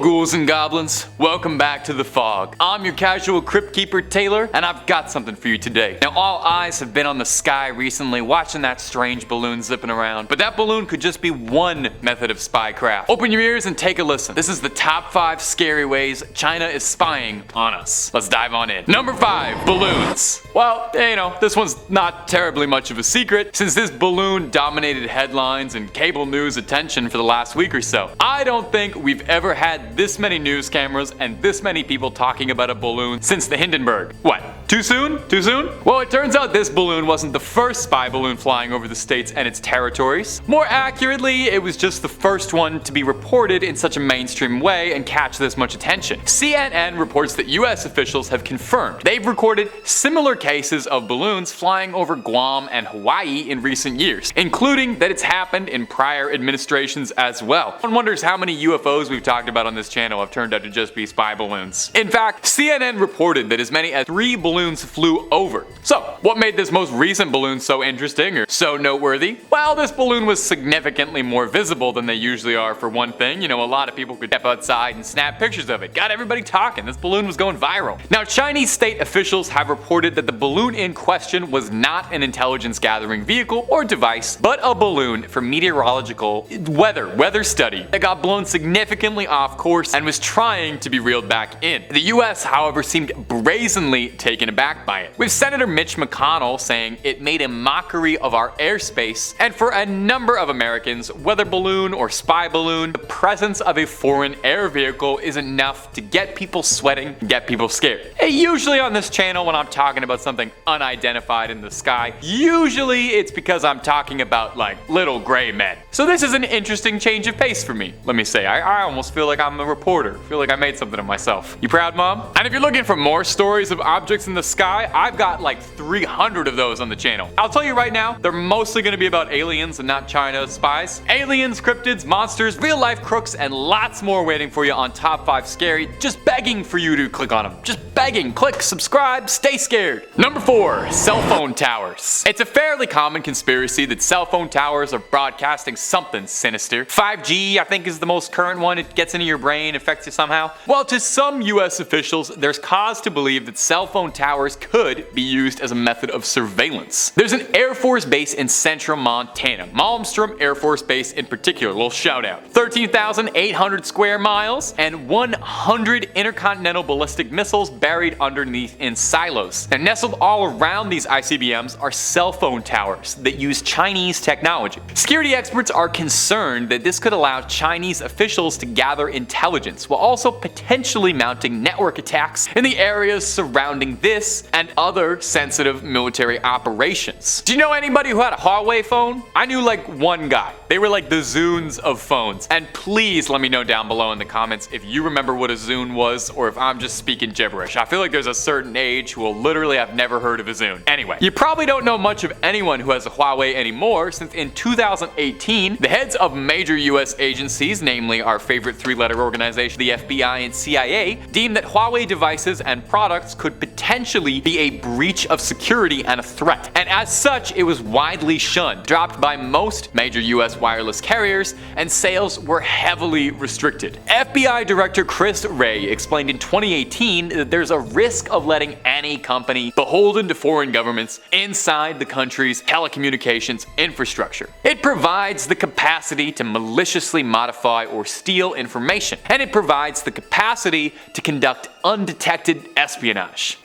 Hello ghouls and goblins, welcome back to the fog. I'm your casual crypt keeper Taylor, and I've got something for you today. Now all eyes have been on the sky recently watching that strange balloon zipping around, but that balloon could just be one method of spycraft. Open your ears and take a listen. This is the top 5 scary ways China is spying on us. Let's dive on in. Number 5, balloons. Well, you know, this one's not terribly much of a secret since this balloon dominated headlines and cable news attention for the last week or so. I don't think we've ever had this many news cameras and this many people talking about a balloon since the Hindenburg. What? Too soon? Too soon? Well, it turns out this balloon wasn't the first spy balloon flying over the states and its territories. More accurately, it was just the first one to be reported in such a mainstream way and catch this much attention. CNN reports that US officials have confirmed they've recorded similar cases of balloons flying over Guam and Hawaii in recent years, including that it's happened in prior administrations as well. One wonders how many UFOs we've talked about on this channel have turned out to just be spy balloons. In fact, CNN reported that as many as 3 balloons flew over. So, what made this most recent balloon so interesting or so noteworthy? Well, this balloon was significantly more visible than they usually are for one thing. You know, a lot of people could step outside and snap pictures of it. Got everybody talking. This balloon was going viral. Now, Chinese state officials have reported that the balloon in question was not an intelligence gathering vehicle or device, but a balloon for meteorological weather study that got blown significantly off course and was trying to be reeled back in. The US, however, seemed brazenly taken aback by it, with Senator Mitch McConnell saying it made a mockery of our airspace, and for a number of Americans, whether balloon or spy balloon, the presence of a foreign air vehicle is enough to get people sweating and get people scared. Usually on this channel when I'm talking about something unidentified in the sky, usually it's because I'm talking about like little gray men. So this is an interesting change of pace for me, let me say. I almost feel like I'm a reporter. I feel like I made something of myself. You proud, Mom? And if you're looking for more stories of objects in the sky, I've got like 300 of those on the channel. I'll tell you right now, they're mostly going to be about aliens and not China's spies. Aliens, cryptids, monsters, real life crooks, and lots more waiting for you on Top 5 Scary, just begging for you to click on them. Just begging. Click, subscribe, stay scared. Number 4, cell phone towers. It's a fairly common conspiracy that cell phone towers are broadcasting something sinister. 5G, I think, is the most current one. It gets into your brain, affects you somehow. Well, to some US officials, there's cause to believe that cell phone towers could be used as a method of surveillance. There's an Air Force base in central Montana, Malmstrom Air Force Base in particular, little shout out. 13,800 square miles and 100 intercontinental ballistic missiles buried underneath in silos. And nestled all around these ICBMs are cell phone towers that use Chinese technology. Security experts are concerned that this could allow Chinese officials to gather intelligence while also potentially mounting network attacks in the areas surrounding this and other sensitive military operations. Do you know anybody who had a Huawei phone? I knew like one guy. They were like the Zunes of phones. And please let me know down below in the comments if you remember what a Zune was or if I'm just speaking gibberish. I feel like there's a certain age who will literally have never heard of a Zune. Anyway, you probably don't know much of anyone who has a Huawei anymore since in 2018, the heads of major US agencies, namely our favorite 3-letter organization, the FBI and CIA, deemed that Huawei devices and products could potentially be a breach of security and a threat. And as such, it was widely shunned, dropped by most major US wireless carriers, and sales were heavily restricted. FBI Director Chris Wray explained in 2018 that there's a risk of letting any company beholden to foreign governments inside the country's telecommunications infrastructure. It provides the capacity to maliciously modify or steal information, and it provides the capacity to conduct undetected espionage.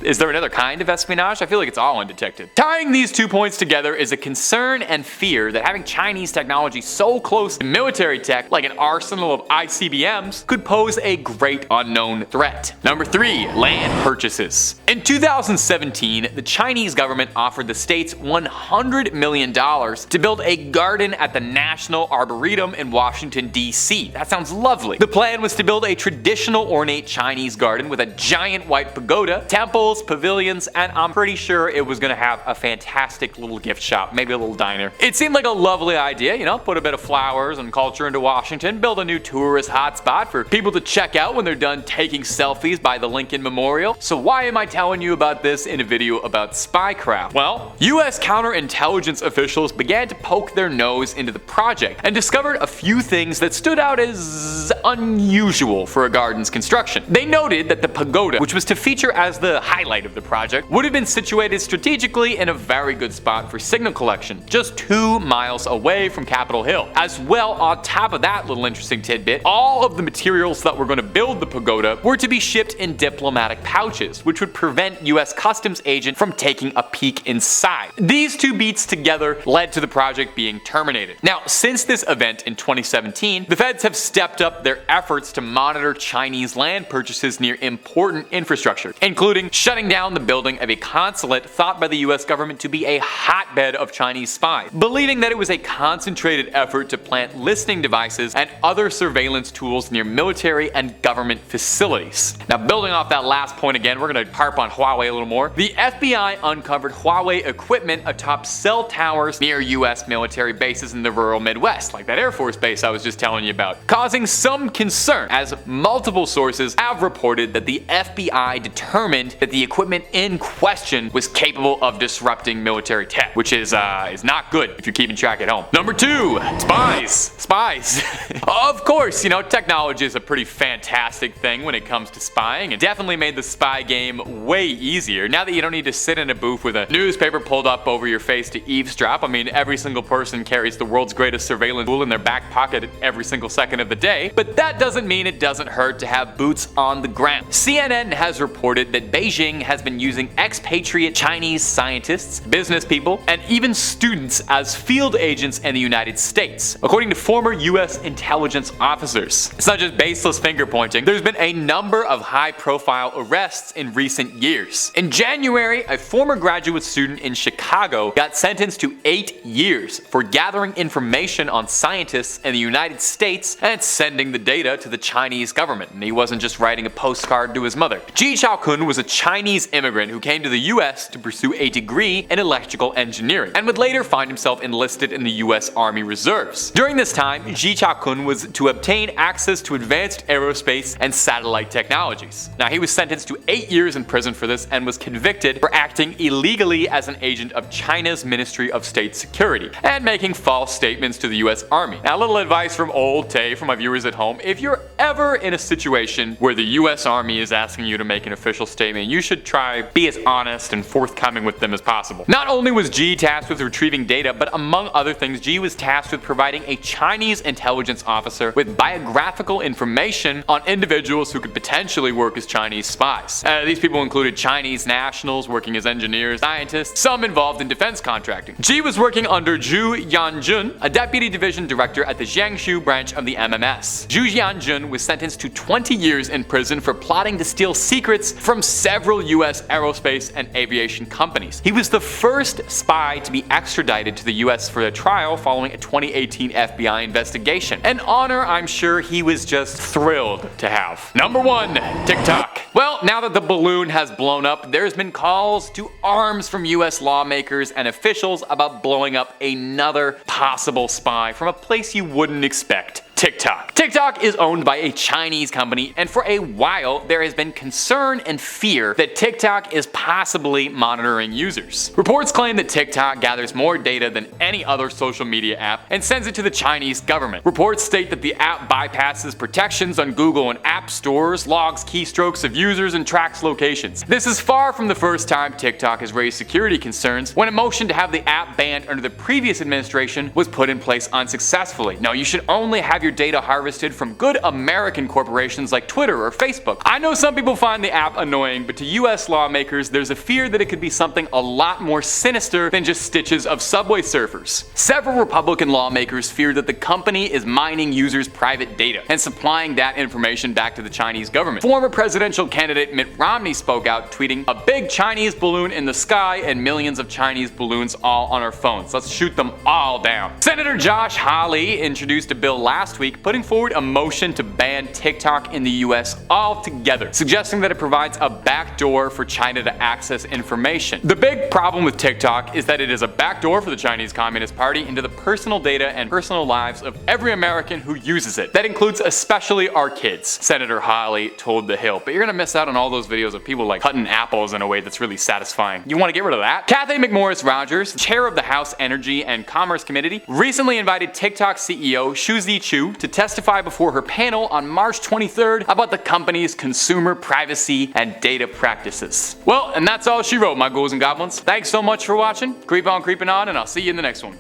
Is there another kind of espionage? I feel like it's all undetected. Tying these 2 points together is a concern and fear that having Chinese technology so close to military tech, like an arsenal of ICBMs, could pose a great unknown threat. Number 3, land purchases. In 2017, the Chinese government offered the states $100 million to build a garden at the National Arboretum in Washington, D.C. That sounds lovely. The plan was to build a traditional ornate Chinese garden with a giant white pagoda, temples, pavilions, and I'm pretty sure it was gonna have a fantastic little gift shop, maybe a little diner. It seemed like a lovely idea idea, put a bit of flowers and culture into Washington, build a new tourist hotspot for people to check out when they're done taking selfies by the Lincoln Memorial. So why am I telling you about this in a video about spycraft? Well, US counterintelligence officials began to poke their nose into the project and discovered a few things that stood out as unusual for a garden's construction. They noted that the pagoda, which was to feature as the highlight of the project, would have been situated strategically in a very good spot for signal collection, just 2 miles away from Capitol Hill. As well, on top of that little interesting tidbit, all of the materials that were going to build the pagoda were to be shipped in diplomatic pouches, which would prevent US customs agents from taking a peek inside. These two beats together led to the project being terminated. Now, since this event in 2017, the feds have stepped up their efforts to monitor Chinese land purchases near important infrastructure, including shutting down the building of a consulate thought by the US government to be a hotbed of Chinese spies, believing that it was a concentrated effort to plant listening devices and other surveillance tools near military and government facilities. Now, building off that last point again, we're going to harp on Huawei a little more. The FBI uncovered Huawei equipment atop cell towers near US military bases in the rural Midwest, like that Air Force base I was just telling you about, causing some concern as multiple sources have reported that the FBI determined that the equipment in question was capable of disrupting military tech, which is not good if you're keeping track at home. Number 2, spies. Of course, technology is a pretty fantastic thing when it comes to spying, and definitely made the spy game way easier. Now that you don't need to sit in a booth with a newspaper pulled up over your face to eavesdrop. I mean, every single person carries the world's greatest surveillance tool in their back pocket every single second of the day, but that doesn't mean it doesn't hurt to have boots on the ground. CNN has reported that Beijing has been using expatriate Chinese scientists, business people, and even students as field agents in the United States, according to former US intelligence officers. It's not just baseless finger pointing. There's been a number of high-profile arrests in recent years. In January, a former graduate student in Chicago got sentenced to 8 years for gathering information on scientists in the United States and sending the data to the Chinese government. And he wasn't just writing a postcard to his mother. Ji Chaokun was a Chinese immigrant who came to the US to pursue a degree in electrical engineering and would later find himself enlisted in the US Army Reserves. During this time, Ji Chaokun was to obtain access to advanced aerospace and satellite technologies. Now, he was sentenced to 8 years in prison for this and was convicted for acting illegally as an agent of China's Ministry of State Security and making false statements to the US Army. Now, a little advice from old Tay for my viewers at home: if you're ever in a situation where the US Army is asking you to make an official statement, you should try be as honest and forthcoming with them as possible. Not only was G tasked with retrieving data, but among other things, G was tasked with providing a Chinese intelligence officer with biographical information on individuals who could potentially work as Chinese spies. These people included Chinese nationals working as engineers, scientists, some involved in defense contracting. G was working under Zhu Yanjun, a deputy division director at the Jiangsu branch of the MMS. Zhu Yanjun was sentenced to 20 years in prison for plotting to steal secrets from several US aerospace and aviation companies. He was the first spy to be extradited to the US for a trial following a 2018 FBI investigation. An honor I'm sure he was just thrilled to have. Number 1, TikTok. Well, now that the balloon has blown up, there's been calls to arms from US lawmakers and officials about blowing up another possible spy from a place you wouldn't expect: TikTok. TikTok is owned by a Chinese company, and for a while there has been concern and fear that TikTok is possibly monitoring users. Reports claim that TikTok gathers more data than any other social media app and sends it to the Chinese government. Reports state that the app bypasses protections on Google and App Stores, logs keystrokes of users, and tracks locations. This is far from the first time TikTok has raised security concerns when a motion to have the app banned under the previous administration was put in place unsuccessfully. No, you should only have your data harvested from good American corporations like Twitter or Facebook. I know some people find the app annoying, but to US lawmakers, there's a fear that it could be something a lot more sinister than just stitches of Subway surfers. Several Republican lawmakers fear that the company is mining users' private data and supplying that information back to the Chinese government. Former presidential candidate Mitt Romney spoke out, tweeting, "A big Chinese balloon in the sky and millions of Chinese balloons all on our phones. Let's shoot them all down." Senator Josh Hawley introduced a bill last week putting forward a motion to ban TikTok in the US altogether, suggesting that it provides a backdoor for China to access information. The big problem with TikTok is that it is a backdoor for the Chinese Communist Party into the personal data and personal lives of every American who uses it. That includes especially our kids, Senator Hawley told The Hill. But you're gonna miss out on all those videos of people like cutting apples in a way that's really satisfying. You wanna get rid of that? Kathy McMorris Rogers, chair of the House Energy and Commerce Committee, recently invited TikTok CEO Shuzi Chu to testify before her panel on March 23rd about the company's consumer privacy and data practices. Well, and that's all she wrote, my ghouls and goblins. Thanks so much for watching. Creep on creeping on, and I'll see you in the next one.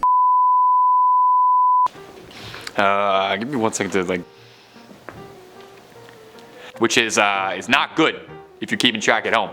Give me 1 second to which is not good if you're keeping track at home.